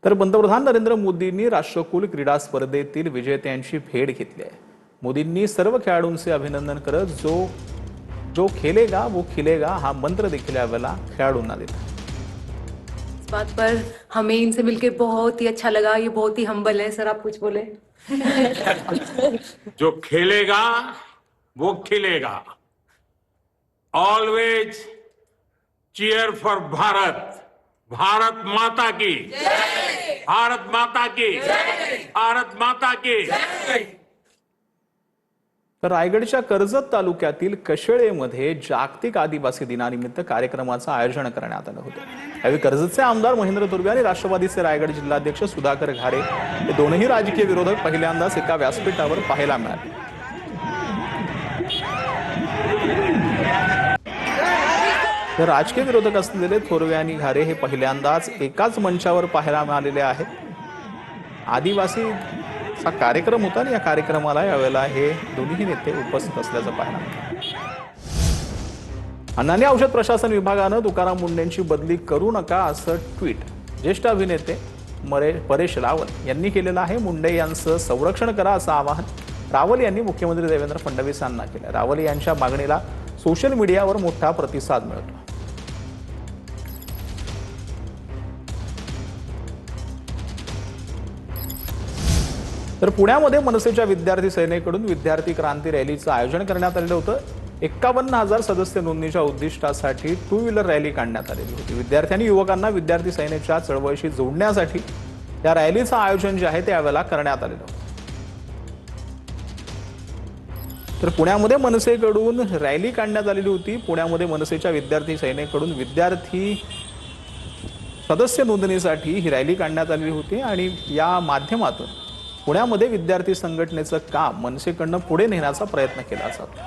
तर पंतप्रधान नरेंद्र मोदींनी राष्ट्रकुल क्रीडा स्पर्धेतील विजेत्यांची भेट घेतली आहे। मोदींनी सर्व खेळाडूंचे अभिनंदन करत जो जो खेलेगा वो खिलेगा हा मंत्र देखील यावेळेला खेळाडूंना दिला। इस बात पर हमें इनसे मिलकर बहुत ही अच्छा लगा। ये बहुत ही हम्बल है। सर आप कुछ बोले। जो खेलेगा वो खिलेगा। Always cheer for Bharat. Bharat माता की जय। भारत माता की जय। भारत माता की जय। तर रायगडच्या कर्जत तालुक्यातील कशेळेमध्ये जागतिक आदिवासी दिनानिमित्त कार्यक्रमाचं आयोजन करण्यात आलं होतं। यावेळी कर्जतचे आमदार महेंद्र तुर्वे आणि राष्ट्रवादीचे रायगड जिल्हाध्यक्ष सुधाकर घारे हे दोनही राजकीय विरोधक पहिल्यांदाच एका व्यासपीठावर पाहायला मिळाले। तर राजकीय विरोधक असलेले थोरवे आणि घारे हे पहिल्यांदाच एकाच मंचावर पाहायला मिळालेले आहेत। आदिवासीचा कार्यक्रम होता आणि या कार्यक्रमाला यावेळेला हे दोन्ही नेते उपस्थित असल्याचं पाहायला मिळालं। अन्न आणि औषध प्रशासन विभागानं तुकाराम मुंडेंची बदली करू नका असं ट्विट ज्येष्ठ अभिनेते परेश रावल यांनी केलेलं आहे। मुंडे यांचं संरक्षण करा असं आवाहन रावल यांनी मुख्यमंत्री देवेंद्र फडणवीस यांना केलं। रावल यांच्या मागणीला सोशल मीडियावर मोठा प्रतिसाद मिळतो। तर पुण्यामध्ये मनसेच्या विद्यार्थी सेनेकडून विद्यार्थी क्रांती रॅलीचं आयोजन करण्यात आलेलं होतं। 51,000 सदस्य नोंदणीच्या उद्दिष्टासाठी 2 व्हीलर रॅली काढण्यात आलेली होती। विद्यार्थ्यांनी युवकांना विद्यार्थी सेनेच्या चळवळीशी जोडण्यासाठी या रॅलीचं आयोजन जे आहे ते यावेळेला करण्यात आलेलं होतं। तर पुण्यामध्ये मनसेकडून रॅली काढण्यात आलेली होती। पुण्यामध्ये मनसेच्या विद्यार्थी सेनेकडून विद्यार्थी सदस्य नोंदणीसाठी ही रॅली काढण्यात आलेली होती आणि या माध्यमातून पुण्यामध्ये विद्यार्थी संघटनेचं काम मनसेकडनं पुढे नेण्याचा प्रयत्न केला जातो।